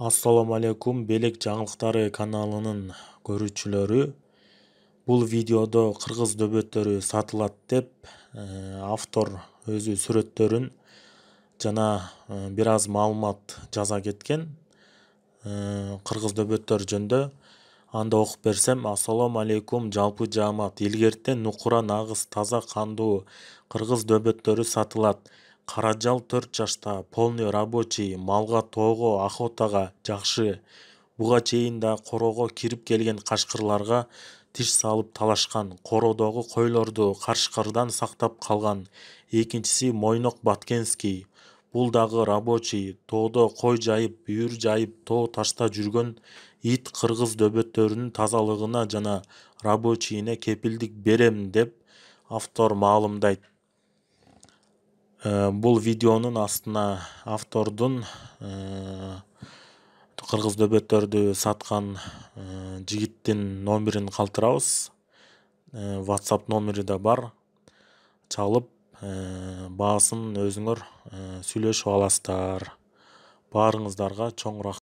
Assalamu алейкум, Белек жаңылыктары каналынын көрүүчүлөрү. Бул видеодо кыргыз дөбөттөрү сатылат деп автор өзү сүрөттөрүн жана бир аз маалымат жаза кеткен кыргыз дөбөттөр жөнүндө. Анда окуп берсем: Ассаламу алейкум жалпы жаамат. Илгертен нукура нагыз таза кандуу кыргыз дөбөттөрү сатылат. Каражал 4 жашта, полный рабочий, малга тоого, охотага жакшы. Буга чейин да корого кирип келген кашкырларга тиш салып талашкан. Кородогу койлорду кашкырдан сактап калган. Экинчиси Мойнок Баткенский. Бул дагы рабочий, тоодо кой жайып, бүйүр жайып, тоо ташта жүргөн ит кыргыз дөбөттөрүнүн тазалыгына жана рабочийине кепилдик берем деп автор маалымдайт. Бул видеонун астына автордун кыргыз дөбөттөрдү саткан жигиттин номерин калтырабыз. WhatsApp номери да бар. Чалып баасын өзүңөр сүйлөшүп аласыздар. Баарыңыздарга чоң рахмат.